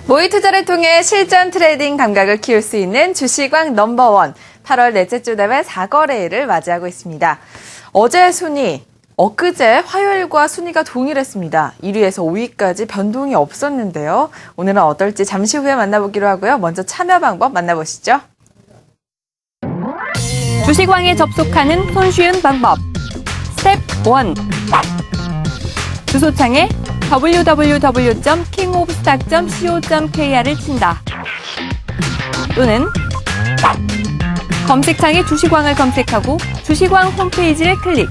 모의 투자를 통해 실전 트레이딩 감각을 키울 수 있는 주식왕 넘버원 8월 넷째 주 대회 4거래일을 맞이하고 있습니다. 어제 순위, 엊그제 화요일과 순위가 동일했습니다. 1위에서 5위까지 변동이 없었는데요. 오늘은 어떨지 잠시 후에 만나보기로 하고요. 먼저 참여 방법 만나보시죠. 주식왕에 접속하는 손쉬운 방법. 스텝 1. 주소창에 www.kingofstock.co.kr을 친다. 또는 검색창에 주식왕을 검색하고 주식왕 홈페이지를 클릭.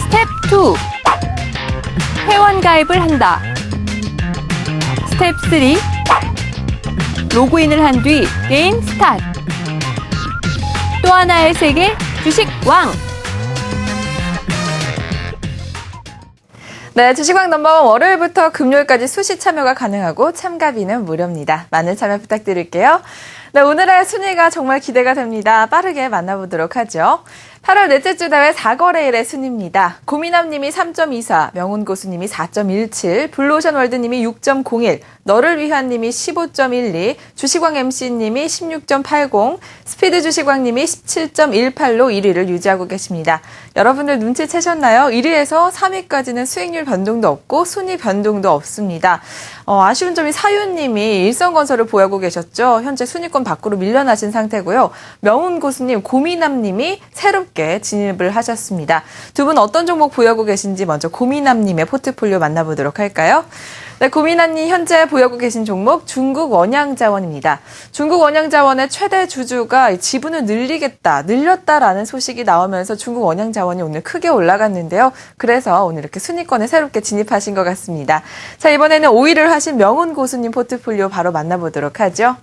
스텝 2. 회원 가입을 한다. 스텝 3. 로그인을 한 뒤 게임 스타트. 또 하나의 세계 주식왕. 네, 주식왕 넘버원 월요일부터 금요일까지 수시 참여가 가능하고 참가비는 무료입니다. 많은 참여 부탁드릴게요. 네, 오늘의 순위가 정말 기대가 됩니다. 빠르게 만나보도록 하죠. 8월 넷째 주 대회 4거래일의 순위입니다. 고미남님이 3.24, 명운고수님이 4.17, 블루오션 월드님이 6.01, 너를 위한님이 15.12, 주식왕 MC님이 16.80, 스피드 주식왕님이 17.18로 1위를 유지하고 계십니다. 여러분들 눈치채셨나요? 1위에서 3위까지는 수익률 변동도 없고 순위 변동도 없습니다. 아쉬운 점이 사유님이 일성건설을 보유하고 계셨죠. 현재 순위권 밖으로 밀려나신 상태고요. 명운고수님, 고미남님이 새롭게 진입을 하셨습니다. 두 분 어떤 종목 보유하고 계신지 먼저 고미남님의 포트폴리오 만나보도록 할까요? 네, 고미남님 현재 보유하고 계신 종목 중국 원양자원입니다. 중국 원양자원의 최대 주주가 지분을 늘렸다라는 소식이 나오면서 중국 원양자원이 오늘 크게 올라갔는데요. 그래서 오늘 이렇게 순위권에 새롭게 진입하신 것 같습니다. 자, 이번에는 5위를 하신 명운고수님 포트폴리오 바로 만나보도록 하죠.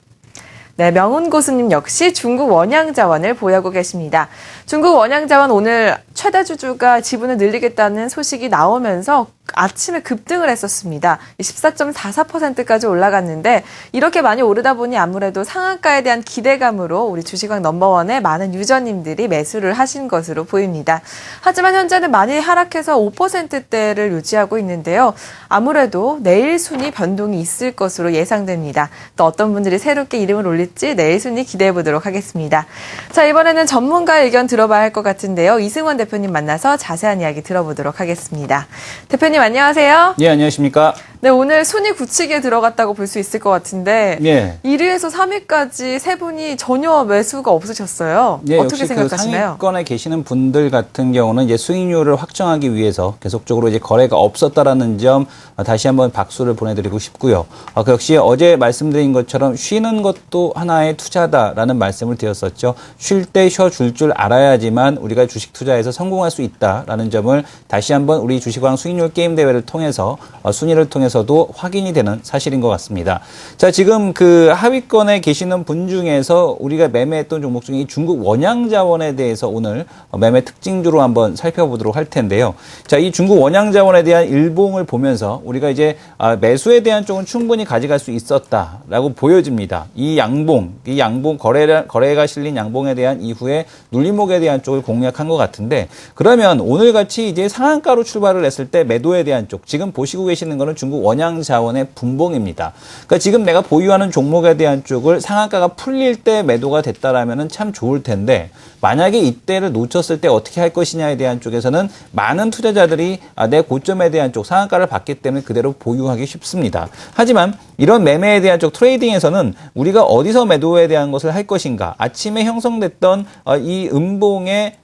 네, 명운고수님 역시 중국 원양자원을 보유하고 계십니다. 중국 원양자원 오늘 최대 주주가 지분을 늘리겠다는 소식이 나오면서 아침에 급등을 했었습니다. 14.44%까지 올라갔는데 이렇게 많이 오르다 보니 아무래도 상한가에 대한 기대감으로 우리 주식왕 넘버원의 많은 유저님들이 매수를 하신 것으로 보입니다. 하지만 현재는 많이 하락해서 5%대를 유지하고 있는데요. 아무래도 내일 순위 변동이 있을 것으로 예상됩니다. 또 어떤 분들이 새롭게 이름을 올릴지 내일 순위 기대해 보도록 하겠습니다. 자, 이번에는 전문가의 의견 들어봐야 할 것 같은데요. 이승원 대표님 만나서 자세한 이야기 들어보도록 하겠습니다. 대표님 안녕하세요. 예, 안녕하십니까. 네, 오늘 순위 굳히기에 들어갔다고 볼 수 있을 것 같은데 예. 1위에서 3위까지 세 분이 전혀 매수가 없으셨어요. 예, 어떻게 역시 생각하시나요? 그 상위권에 계시는 분들 같은 경우는 이제 수익률을 확정하기 위해서 계속적으로 이제 거래가 없었다라는 점 다시 한번 박수를 보내드리고 싶고요. 그 역시 어제 말씀드린 것처럼 쉬는 것도 하나의 투자다라는 말씀을 드렸었죠. 쉴 때 쉬어줄 줄 알아야지만 우리가 주식 투자에서 성공할 수 있다라는 점을 다시 한번 우리 주식왕 수익률 게임 대회를 통해서 순위를 통해서도 확인이 되는 사실인 것 같습니다. 자, 지금 그 하위권에 계시는 분 중에서 우리가 매매했던 종목 중에 이 중국 원양자원에 대해서 오늘 매매 특징주로 한번 살펴보도록 할 텐데요. 자, 이 중국 원양자원에 대한 일봉을 보면서 우리가 이제 매수에 대한 쪽은 충분히 가져갈 수 있었다라고 보여집니다. 이 양봉 거래가 실린 양봉에 대한 이후에 눌림목에 대한 쪽을 공략한 것 같은데, 그러면 오늘같이 이제 상한가로 출발을 했을 때 매도에 대한 쪽, 지금 보시고 계시는 거는 중국 원양자원의 분봉입니다. 그러니까 지금 내가 보유하는 종목에 대한 쪽을 상한가가 풀릴 때 매도가 됐다라면은 참 좋을 텐데, 만약에 이때를 놓쳤을 때 어떻게 할 것이냐에 대한 쪽에서는 많은 투자자들이 내 고점에 대한 쪽 상한가를 받기 때문에 그대로 보유하기 쉽습니다. 하지만 이런 매매에 대한 쪽 트레이딩에서는 우리가 어디서 매도에 대한 것을 할 것인가, 아침에 형성됐던 이 음봉의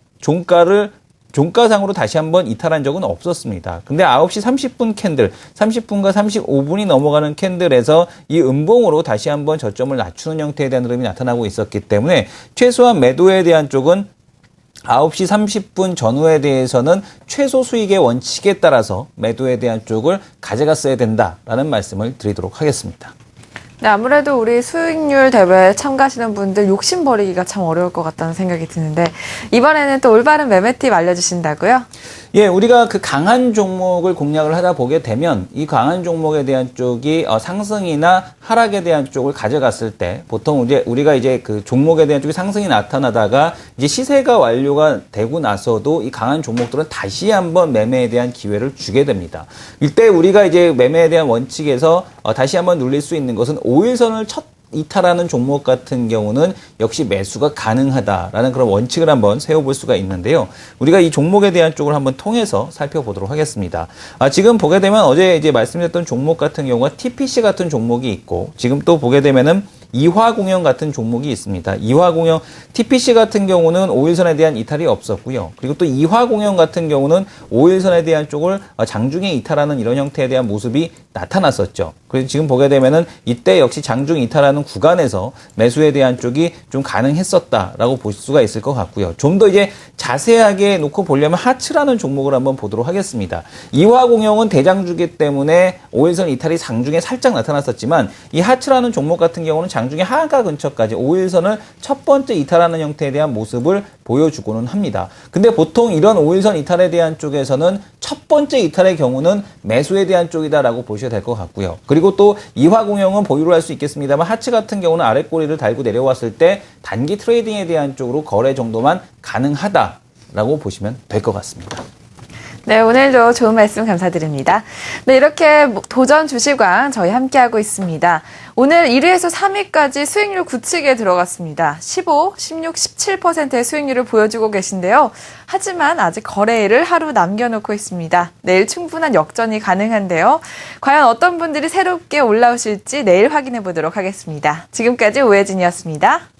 종가상으로 다시 한번 이탈한 적은 없었습니다. 근데 9시 30분 캔들, 30분과 35분이 넘어가는 캔들에서 이 음봉으로 다시 한번 저점을 낮추는 형태에 대한 흐름이 나타나고 있었기 때문에 최소한 매도에 대한 쪽은 9시 30분 전후에 대해서는 최소 수익의 원칙에 따라서 매도에 대한 쪽을 가져갔어야 된다라는 말씀을 드리도록 하겠습니다. 네, 아무래도 우리 수익률 대회에 참가하시는 분들 욕심 버리기가 참 어려울 것 같다는 생각이 드는데 이번에는 또 올바른 매매 팁 알려주신다고요? 예, 우리가 그 강한 종목을 공략을 하다 보게 되면 이 강한 종목에 대한 쪽이 상승이나 하락에 대한 쪽을 가져갔을 때 보통 이제 우리가 이제 그 종목에 대한 쪽이 상승이 나타나다가 이제 시세가 완료가 되고 나서도 이 강한 종목들은 다시 한번 매매에 대한 기회를 주게 됩니다. 이때 우리가 이제 매매에 대한 원칙에서 다시 한번 눌릴 수 있는 것은 5일선을 첫 이탈하는 종목 같은 경우는 역시 매수가 가능하다라는 그런 원칙을 한번 세워볼 수가 있는데요. 우리가 이 종목에 대한 쪽을 한번 통해서 살펴보도록 하겠습니다. 지금 보게 되면 어제 이제 말씀드렸던 종목 같은 경우가 TPC 같은 종목이 있고 지금 또 보게 되면은 이화공영 같은 종목이 있습니다. 이화공영, TPC 같은 경우는 5일선에 대한 이탈이 없었고요. 그리고 또 이화공영 같은 경우는 5일선에 대한 쪽을 장중에 이탈하는 이런 형태에 대한 모습이 나타났었죠. 그래서 지금 보게 되면은 이때 역시 장중 이탈하는 구간에서 매수에 대한 쪽이 좀 가능했었다라고 볼 수가 있을 것 같고요. 좀 더 이제 자세하게 놓고 보려면 하츠라는 종목을 한번 보도록 하겠습니다. 이화공영은 대장주기 때문에 5일선 이탈이 장중에 살짝 나타났었지만 이 하츠라는 종목 같은 경우는 장중에 하가 근처까지 5일선을 첫 번째 이탈하는 형태에 대한 모습을 보여주고는 합니다. 근데 보통 이런 5일선 이탈에 대한 쪽에서는 첫 번째 이탈의 경우는 매수에 대한 쪽이다라고 보셔야 될 것 같고요. 그리고 또 이화공영은 보유를 할 수 있겠습니다만 하츠 같은 경우는 아랫꼬리를 달고 내려왔을 때 단기 트레이딩에 대한 쪽으로 거래 정도만 가능하다라고 보시면 될 것 같습니다. 네, 오늘도 좋은 말씀 감사드립니다. 네, 이렇게 도전 주식왕 저희 함께하고 있습니다. 오늘 1위에서 3위까지 수익률 굳히게 들어갔습니다. 15, 16, 17%의 수익률을 보여주고 계신데요. 하지만 아직 거래일을 하루 남겨놓고 있습니다. 내일 충분한 역전이 가능한데요. 과연 어떤 분들이 새롭게 올라오실지 내일 확인해 보도록 하겠습니다. 지금까지 오혜진이었습니다.